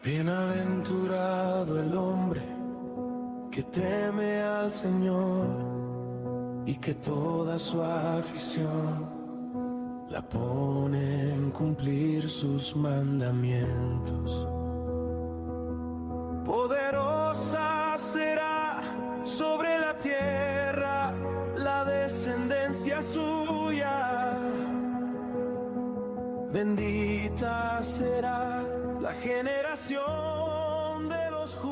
Bienaventurado el hombre que teme al Señor y que toda su afición la pone en cumplir sus mandamientos. Poderosa será sobre la tierra la descendencia suya. Bendita será la generación de los justos.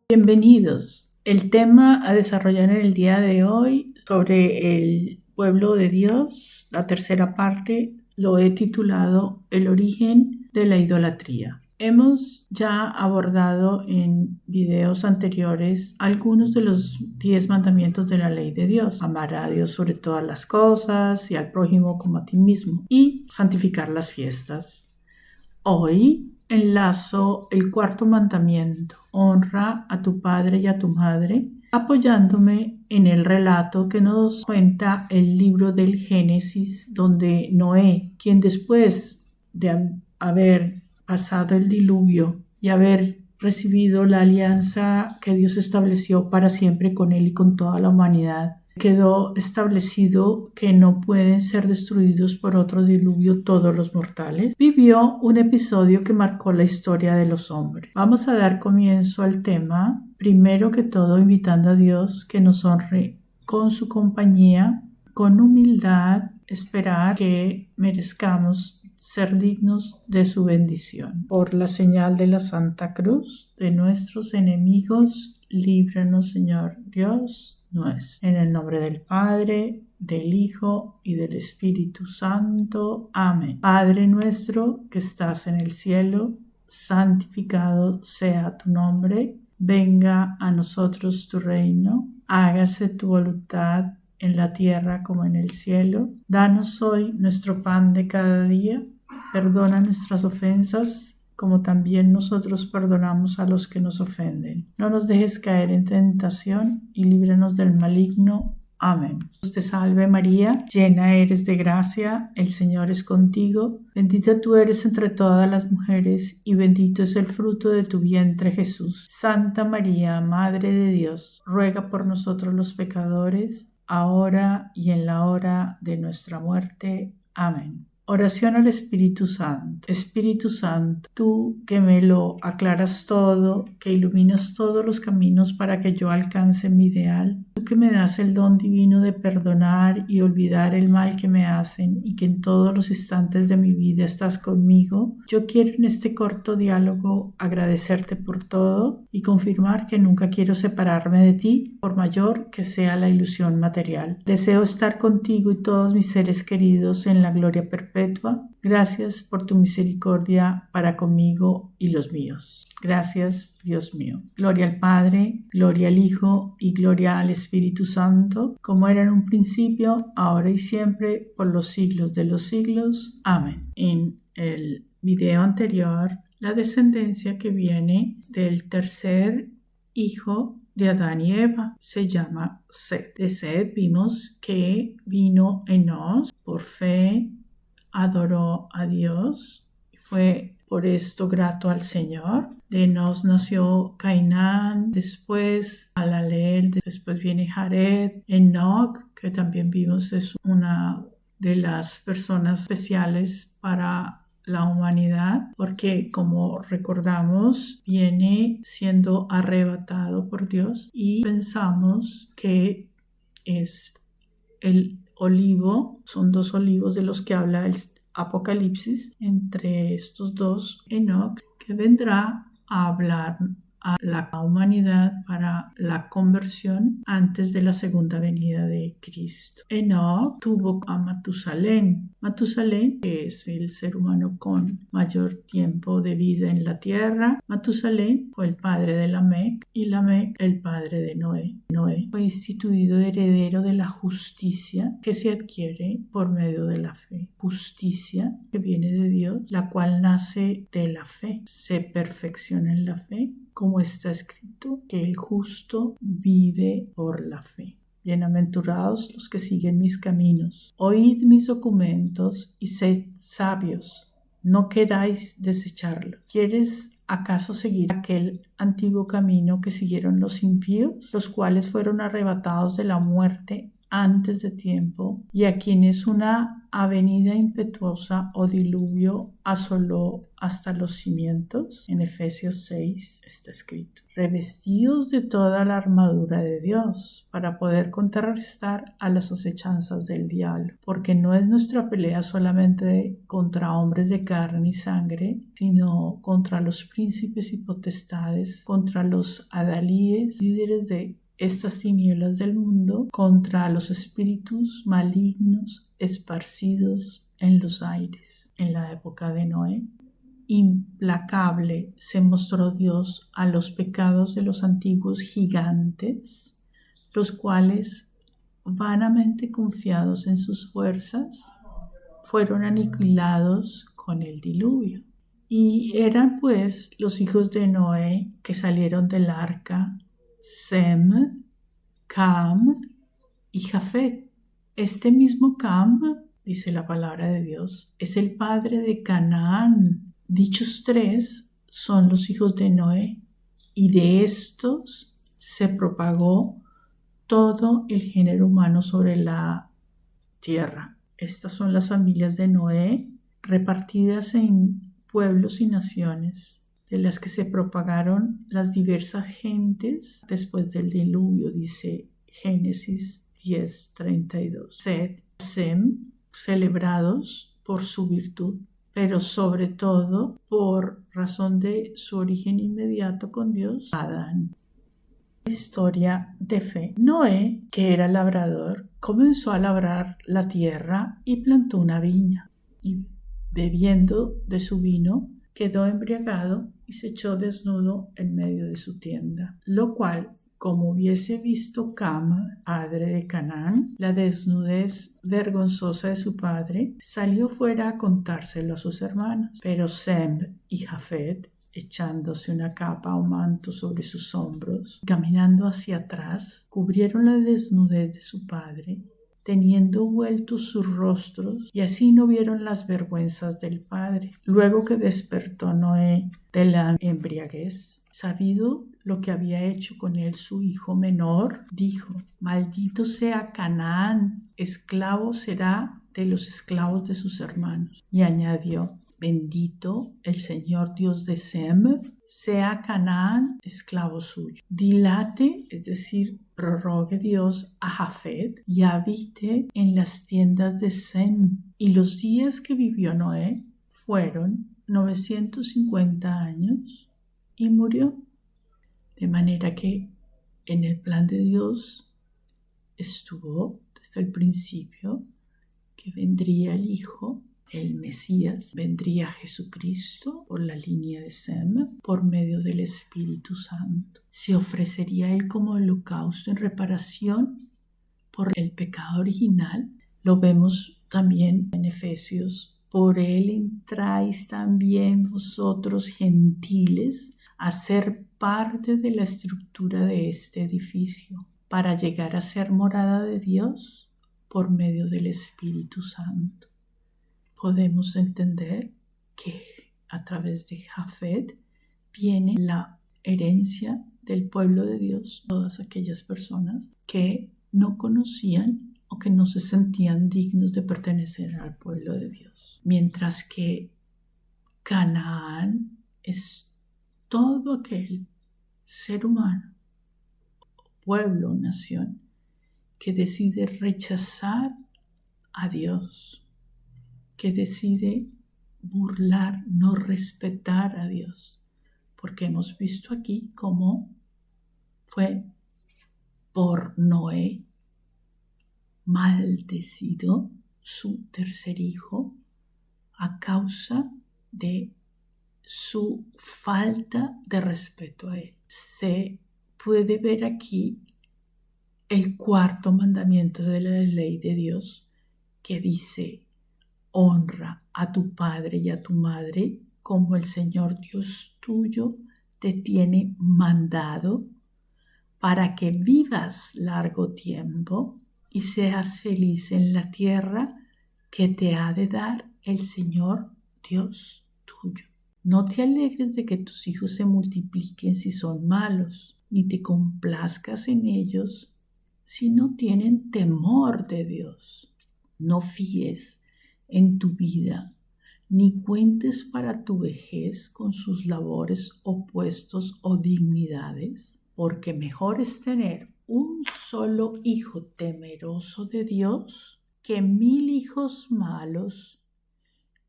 Bienvenidos. El tema a desarrollar en el día de hoy sobre el pueblo de Dios, la tercera parte, lo he titulado El origen de la idolatría. Hemos ya abordado en videos anteriores algunos de los 10 mandamientos de la ley de Dios. Amar a Dios sobre todas las cosas y al prójimo como a ti mismo y santificar las fiestas. Hoy enlazo el cuarto mandamiento, honra a tu padre y a tu madre, apoyándome en el relato que nos cuenta el libro del Génesis, donde Noé, quien después de haber pasado el diluvio y haber recibido la alianza que Dios estableció para siempre con él y con toda la humanidad, quedó establecido que no pueden ser destruidos por otro diluvio todos los mortales. Vivió un episodio que marcó la historia de los hombres. Vamos a dar comienzo al tema, primero que todo invitando a Dios que nos honre con su compañía, con humildad, esperar que merezcamos ser dignos de su bendición. Por la señal de la Santa Cruz de nuestros enemigos, líbranos, Señor Dios nuestro. En el nombre del Padre, del Hijo y del Espíritu Santo. Amén. Padre nuestro que estás en el cielo, santificado sea tu nombre. Venga a nosotros tu reino. Hágase tu voluntad en la tierra como en el cielo. Danos hoy nuestro pan de cada día. Perdona nuestras ofensas, como también nosotros perdonamos a los que nos ofenden. No nos dejes caer en tentación y líbranos del maligno. Amén. Dios te salve María, llena eres de gracia, el Señor es contigo. Bendita tú eres entre todas las mujeres y bendito es el fruto de tu vientre Jesús. Santa María, Madre de Dios, ruega por nosotros los pecadores, ahora y en la hora de nuestra muerte. Amén. Oración al Espíritu Santo. Espíritu Santo, tú que me lo aclaras todo, que iluminas todos los caminos para que yo alcance mi ideal, tú que me das el don divino de perdonar y olvidar el mal que me hacen y que en todos los instantes de mi vida estás conmigo, yo quiero en este corto diálogo agradecerte por todo y confirmar que nunca quiero separarme de ti, por mayor que sea la ilusión material. Deseo estar contigo y todos mis seres queridos en la gloria perpetua. Gracias por tu misericordia para conmigo y los míos. Gracias, Dios mío. Gloria al Padre, gloria al Hijo y gloria al Espíritu Santo, como era en un principio, ahora y siempre, por los siglos de los siglos. Amén. En el video anterior, la descendencia que viene del tercer hijo de Adán y Eva se llama Set. De Set vimos que vino Enos por fe, adoró a Dios, fue por esto grato al Señor. De Enos nació Cainán, después Alaleel, después viene Jared. Enoc, que también vimos es una de las personas especiales para la humanidad, porque como recordamos viene siendo arrebatado por Dios y pensamos que es el olivo, son dos olivos de los que habla el Apocalipsis, entre estos dos Enoc, que vendrá a hablar a la humanidad para la conversión antes de la segunda venida de Cristo. Enoc tuvo a Matusalén. Matusalén, que es el ser humano con mayor tiempo de vida en la tierra. Matusalén fue el padre de Lamec y Lamec el padre de Noé. Noé fue instituido heredero de la justicia que se adquiere por medio de la fe. Justicia que viene de Dios, la cual nace de la fe. Se perfecciona en la fe, como está escrito, que el justo vive por la fe. Bienaventurados los que siguen mis caminos. Oíd mis documentos y sed sabios. no queráis desecharlo. ¿Quieres acaso seguir aquel antiguo camino que siguieron los impíos, los cuales fueron arrebatados de la muerte antes de tiempo, y a quienes una avenida impetuosa o diluvio asoló hasta los cimientos? En Efesios 6 está escrito: revestidos de toda la armadura de Dios para poder contrarrestar a las acechanzas del diablo, porque no es nuestra pelea solamente contra hombres de carne y sangre, sino contra los príncipes y potestades, contra los adalíes, líderes de estas tinieblas del mundo, contra los espíritus malignos esparcidos en los aires. En la época de Noé, implacable se mostró Dios a los pecados de los antiguos gigantes, los cuales, vanamente confiados en sus fuerzas, fueron aniquilados con el diluvio. Y eran pues los hijos de Noé que salieron del arca: Sem, Cam y Jafet. Este mismo Cam, dice la palabra de Dios, es el padre de Canaán. Dichos tres son los hijos de Noé, y de estos se propagó todo el género humano sobre la tierra. Estas son las familias de Noé, repartidas en pueblos y naciones, de las que se propagaron las diversas gentes después del diluvio, dice Génesis 10:32. Set, Sem, celebrados por su virtud, pero sobre todo por razón de su origen inmediato con Dios, Adán. Historia de fe. Noé, que era labrador, comenzó a labrar la tierra y plantó una viña, y bebiendo de su vino, quedó embriagado y se echó desnudo en medio de su tienda, lo cual, como hubiese visto Cam, padre de Canaán, la desnudez vergonzosa de su padre, salió fuera a contárselo a sus hermanos. Pero Sem y Jafet, echándose una capa o manto sobre sus hombros, caminando hacia atrás, cubrieron la desnudez de su padre, teniendo vueltos sus rostros, y así no vieron las vergüenzas del padre. Luego que despertó Noé de la embriaguez, sabido lo que había hecho con él su hijo menor, dijo: maldito sea Canaán, esclavo será de los esclavos de sus hermanos. Y añadió: bendito el Señor Dios de Sem, sea Canaán esclavo suyo. Dilate, es decir, prorrogue Dios a Jafet y habite en las tiendas de Sem. Y los días que vivió Noé fueron 950 años y murió. De manera que en el plan de Dios estuvo desde el principio que vendría el Hijo, el Mesías, vendría Jesucristo por la línea de Sem, por medio del Espíritu Santo. Se ofrecería Él como holocausto en reparación por el pecado original. Lo vemos también en Efesios: por Él entráis también vosotros gentiles a ser parte de la estructura de este edificio, para llegar a ser morada de Dios por medio del Espíritu Santo. Podemos entender que a través de Jafet viene la herencia del pueblo de Dios, todas aquellas personas que no conocían o que no se sentían dignos de pertenecer al pueblo de Dios. Mientras que Canaán es todo aquel ser humano, pueblo, nación, que decide rechazar a Dios, que decide burlar, no respetar a Dios, porque hemos visto aquí cómo fue por Noé maldecido su tercer hijo a causa de su falta de respeto a él. Se puede ver aquí el cuarto mandamiento de la ley de Dios, que dice: honra a tu padre y a tu madre como el Señor Dios tuyo te tiene mandado, para que vivas largo tiempo y seas feliz en la tierra que te ha de dar el Señor Dios tuyo. No te alegres de que tus hijos se multipliquen si son malos, ni te complazcas en ellos si no tienen temor de Dios. No fíes en tu vida, ni cuentes para tu vejez con sus labores o puestos o dignidades, porque mejor es tener un solo hijo temeroso de Dios que 1000 hijos malos,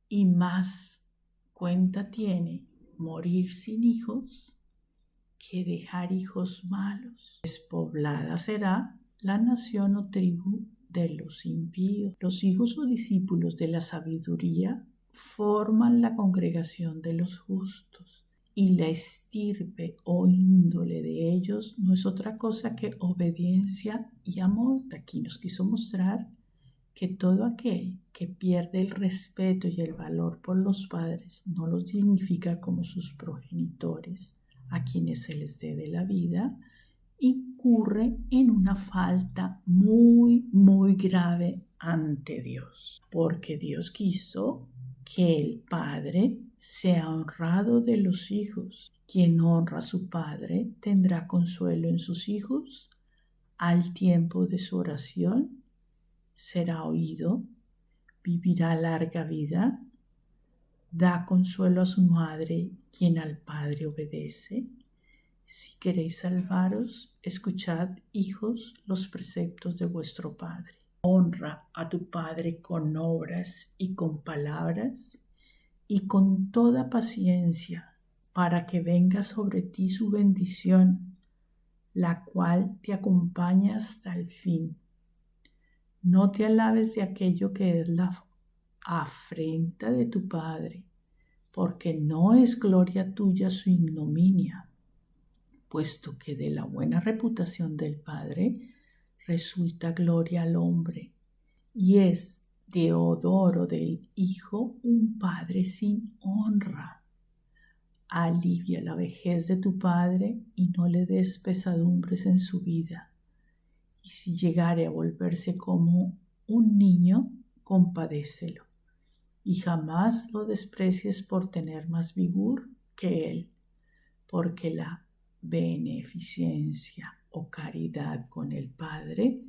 y más cuenta tiene morir sin hijos que dejar hijos malos. Despoblada será la nación o tribu de los impíos. Los hijos o discípulos de la sabiduría forman la congregación de los justos, y la estirpe o índole de ellos no es otra cosa que obediencia y amor. Aquí nos quiso mostrar que todo aquel que pierde el respeto y el valor por los padres, no los dignifica como sus progenitores, a quienes se les debe la vida, incurre en una falta muy, muy grave ante Dios. Porque Dios quiso que el padre sea honrado de los hijos. Quien honra a su padre tendrá consuelo en sus hijos. Al tiempo de su oración será oído, vivirá larga vida, da consuelo a su madre, quien al padre obedece. Si queréis salvaros, escuchad, hijos, los preceptos de vuestro padre. Honra a tu padre con obras y con palabras y con toda paciencia, para que venga sobre ti su bendición, la cual te acompaña hasta el fin. No te alabes de aquello que es la afrenta de tu padre, porque no es gloria tuya su ignominia, puesto que de la buena reputación del padre resulta gloria al hombre, y es deodoro del hijo un padre sin honra. Alivia la vejez de tu padre y no le des pesadumbres en su vida. Y si llegare a volverse como un niño, compadécelo, y jamás lo desprecies por tener más vigor que él, porque la beneficencia o caridad con el Padre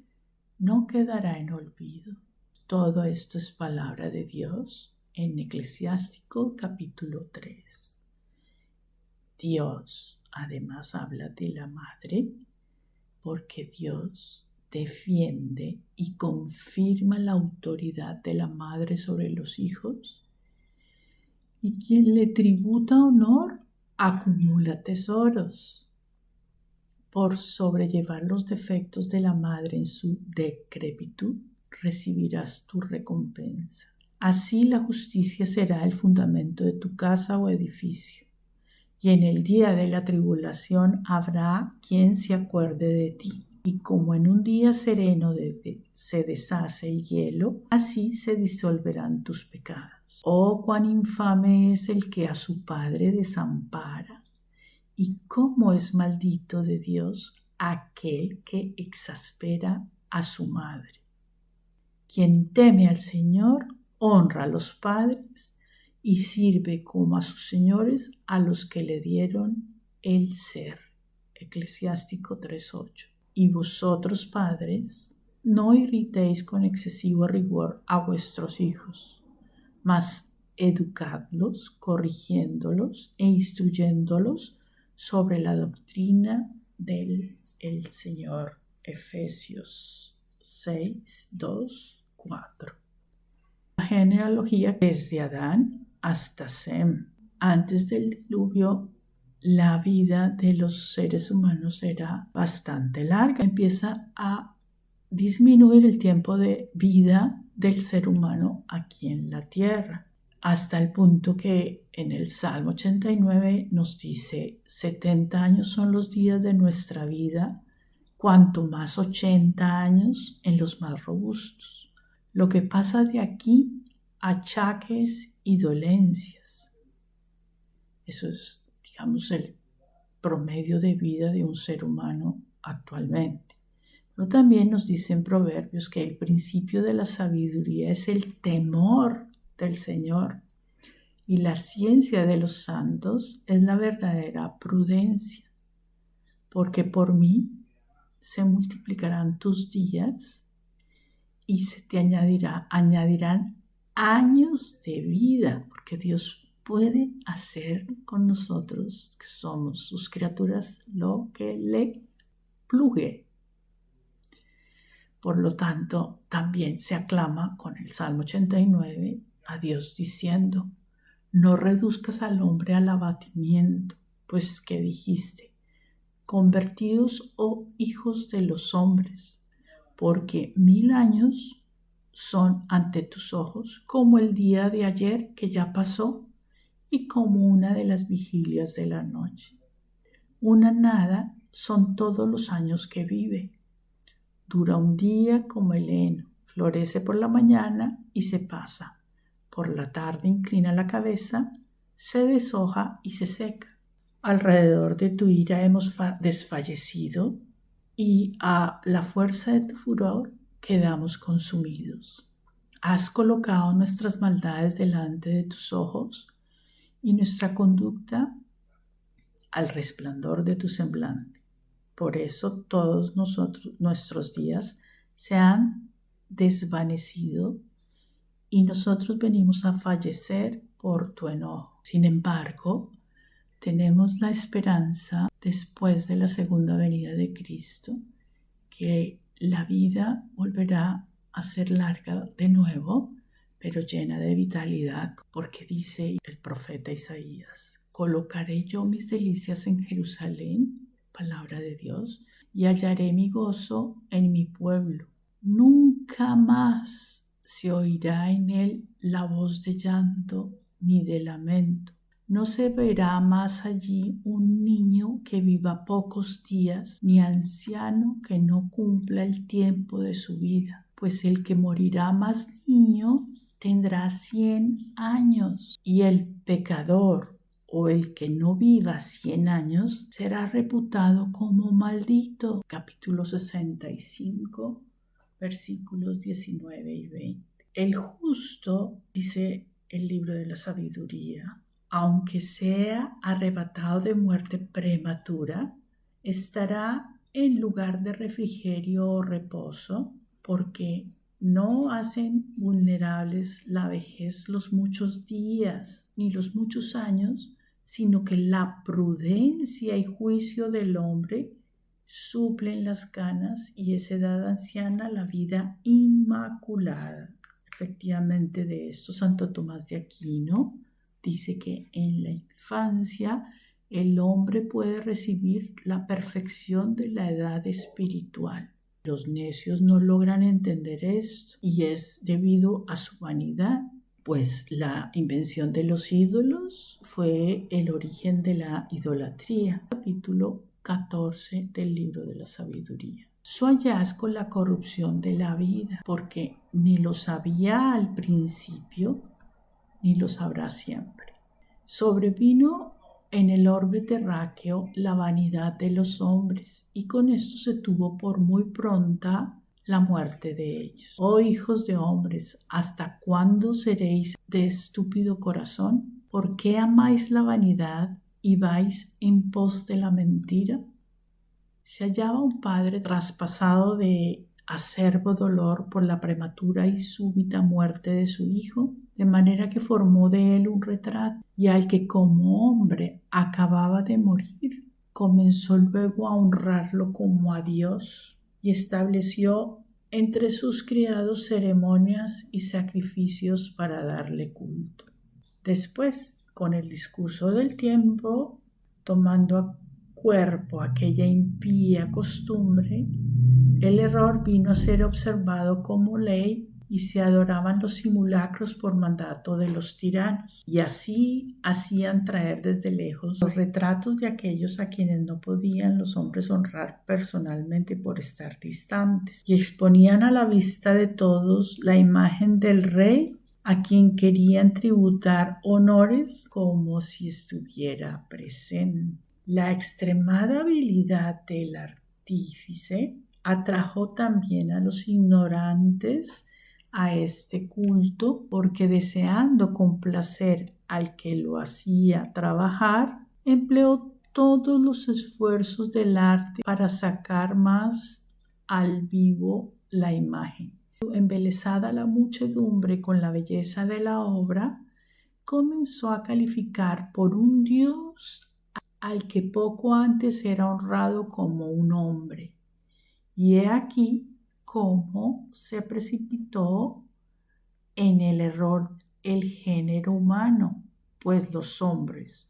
no quedará en olvido. Todo esto es palabra de Dios en Eclesiástico capítulo 3. Dios además habla de la madre, porque Dios defiende y confirma la autoridad de la madre sobre los hijos, y quien le tributa honor acumula tesoros. Por sobrellevar los defectos de la madre en su decrepitud, recibirás tu recompensa. Así la justicia será el fundamento de tu casa o edificio, y en el día de la tribulación habrá quien se acuerde de ti. Y como en un día sereno se deshace el hielo, así se disolverán tus pecados. Oh, cuán infame es el que a su padre desampara, y cómo es maldito de Dios aquel que exaspera a su madre. Quien teme al Señor honra a los padres y sirve como a sus señores a los que le dieron el ser. Eclesiástico 3:8. Y vosotros, padres, no irritéis con excesivo rigor a vuestros hijos, mas educadlos, corrigiéndolos e instruyéndolos sobre la doctrina del Señor. Efesios 6:2-4. La genealogía desde Adán hasta Sem. Antes del diluvio, la vida de los seres humanos era bastante larga. Empieza a disminuir el tiempo de vida del ser humano aquí en la tierra, hasta el punto que en el Salmo 89 nos dice: 70 años son los días de nuestra vida, cuanto más 80 años en los más robustos. Lo que pasa de aquí, achaques y dolencias. Eso es, digamos, el promedio de vida de un ser humano actualmente. Pero también nos dicen Proverbios que el principio de la sabiduría es el temor del Señor, y la ciencia de los santos es la verdadera prudencia, porque por mí se multiplicarán tus días y se te añadirán años de vida, porque Dios puede hacer con nosotros, que somos sus criaturas, lo que le plugue. Por lo tanto, también se aclama con el Salmo 89 a Dios diciendo: no reduzcas al hombre al abatimiento, pues que dijiste: convertidos, oh hijos de los hombres, porque 1000 años son ante tus ojos como el día de ayer que ya pasó y como una de las vigilias de la noche. Una nada son todos los años que vive. Dura un día como el heno, florece por la mañana y se pasa. Por la tarde inclina la cabeza, se deshoja y se seca. Alrededor de tu ira hemos desfallecido y a la fuerza de tu furor quedamos consumidos. Has colocado nuestras maldades delante de tus ojos y nuestra conducta al resplandor de tu semblante. Por eso todos nuestros días se han desvanecido y nosotros venimos a fallecer por tu enojo. Sin embargo, tenemos la esperanza después de la segunda venida de Cristo, que la vida volverá a ser larga de nuevo, pero llena de vitalidad, porque dice el profeta Isaías: colocaré yo mis delicias en Jerusalén, palabra de Dios, y hallaré mi gozo en mi pueblo. Nunca más se oirá en él la voz de llanto ni de lamento. No se verá más allí un niño que viva pocos días, ni anciano que no cumpla el tiempo de su vida, pues el que morirá más niño tendrá 100 años, y el pecador o el que no viva 100 años será reputado como maldito. Capítulo 65, versículos 19 y 20. El justo, dice el libro de la sabiduría, aunque sea arrebatado de muerte prematura, estará en lugar de refrigerio o reposo, porque no hacen vulnerables la vejez los muchos días ni los muchos años, sino que la prudencia y juicio del hombre suplen las canas y esa edad anciana la vida inmaculada. Efectivamente, de esto Santo Tomás de Aquino dice que en la infancia el hombre puede recibir la perfección de la edad espiritual. Los necios no logran entender esto y es debido a su vanidad, pues la invención de los ídolos fue el origen de la idolatría. Capítulo 14 del libro de la sabiduría. Su hallazgo la corrupción de la vida, porque ni lo sabía al principio, ni lo sabrá siempre. Sobrevino en el orbe terráqueo la vanidad de los hombres, y con esto se tuvo por muy pronta la muerte de ellos. Oh hijos de hombres, ¿hasta cuándo seréis de estúpido corazón? ¿Por qué amáis la vanidad y vais en pos de la mentira? Se hallaba un padre traspasado de acerbo dolor por la prematura y súbita muerte de su hijo, de manera que formó de él un retrato, y al que como hombre acababa de morir, comenzó luego a honrarlo como a Dios, y estableció entre sus criados ceremonias y sacrificios para darle culto. Después, con el discurso del tiempo, tomando a cuerpo aquella impía costumbre, el error vino a ser observado como ley y se adoraban los simulacros por mandato de los tiranos, y así hacían traer desde lejos los retratos de aquellos a quienes no podían los hombres honrar personalmente por estar distantes, y exponían a la vista de todos la imagen del rey a quien querían tributar honores como si estuviera presente. La extremada habilidad del artífice atrajo también a los ignorantes a este culto, porque deseando complacer al que lo hacía trabajar, empleó todos los esfuerzos del arte para sacar más al vivo la imagen. Embelesada la muchedumbre con la belleza de la obra, comenzó a calificar por un dios al que poco antes era honrado como un hombre. Y he aquí cómo se precipitó en el error el género humano, pues los hombres,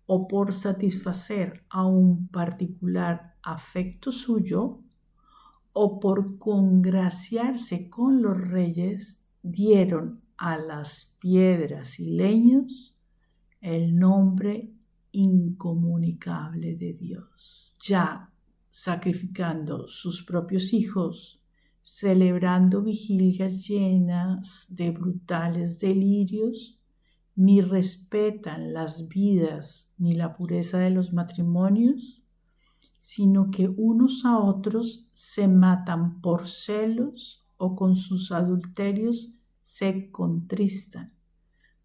o por satisfacer a un particular afecto suyo, o por congraciarse con los reyes, dieron a las piedras y leños el nombre incomunicable de Dios. Ya sacrificando sus propios hijos, celebrando vigilias llenas de brutales delirios, ni respetan las vidas ni la pureza de los matrimonios, sino que unos a otros se matan por celos o con sus adulterios se contristan.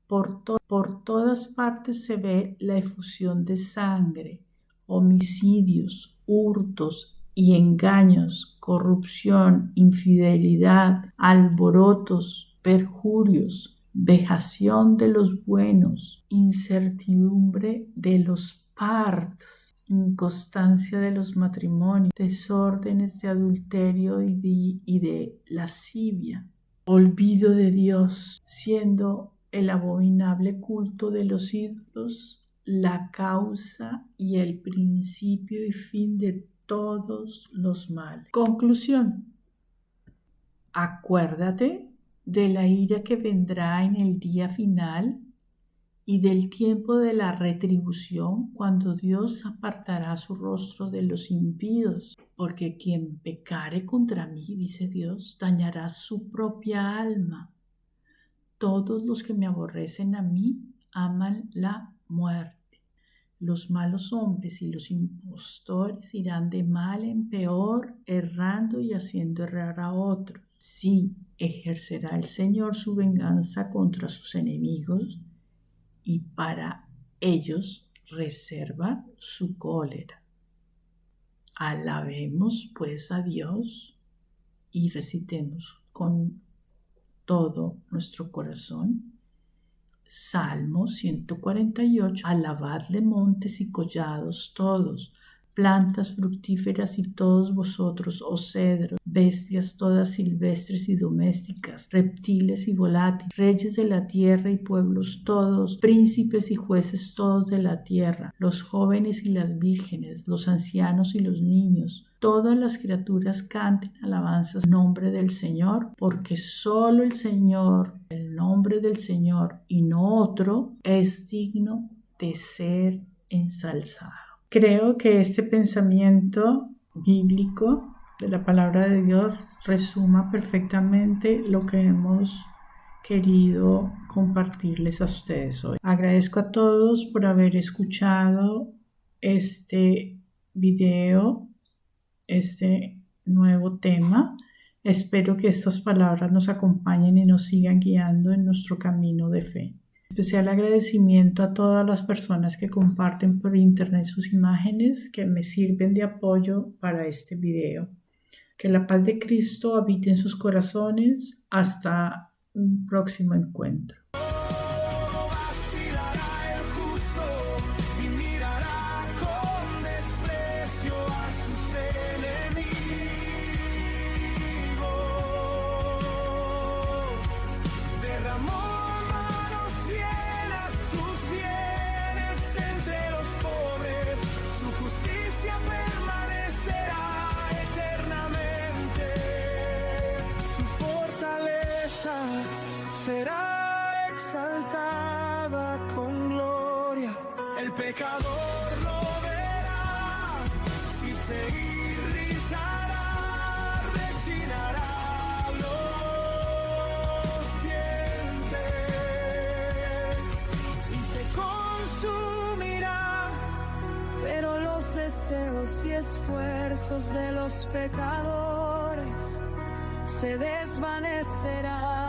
Por todas partes se ve la efusión de sangre, homicidios, hurtos y engaños, corrupción, infidelidad, alborotos, perjurios, vejación de los buenos, incertidumbre de los partos, inconstancia de los matrimonios, desórdenes de adulterio y de lascivia, olvido de Dios, siendo el abominable culto de los ídolos la causa y el principio y fin de todos los males. Conclusión. Acuérdate de la ira que vendrá en el día final y del tiempo de la retribución, cuando Dios apartará su rostro de los impíos, porque quien pecare contra mí, dice Dios, dañará su propia alma. Todos los que me aborrecen a mí aman la muerte. Los malos hombres y los impostores irán de mal en peor, errando y haciendo errar a otros. Sí, ejercerá el Señor su venganza contra sus enemigos y para ellos reserva su cólera. Alabemos pues a Dios y recitemos con todo nuestro corazón. Salmo 148. Alabadle montes y collados todos, plantas fructíferas y todos vosotros, oh cedros, bestias todas silvestres y domésticas, reptiles y volátiles, reyes de la tierra y pueblos todos, príncipes y jueces todos de la tierra, los jóvenes y las vírgenes, los ancianos y los niños, todas las criaturas canten alabanzas en nombre del Señor, porque solo el Señor, el nombre del Señor y no otro, es digno de ser ensalzado. Creo que este pensamiento bíblico de la palabra de Dios resuma perfectamente lo que hemos querido compartirles a ustedes hoy. Agradezco a todos por haber escuchado este video, este nuevo tema. Espero que estas palabras nos acompañen y nos sigan guiando en nuestro camino de fe. Especial agradecimiento a todas las personas que comparten por internet sus imágenes que me sirven de apoyo para este video. Que la paz de Cristo habite en sus corazones. Hasta un próximo encuentro. Será exaltada con gloria, el pecador lo verá y se irritará, rechinará los dientes y se consumirá, pero los deseos y esfuerzos de los pecadores se desvanecerán.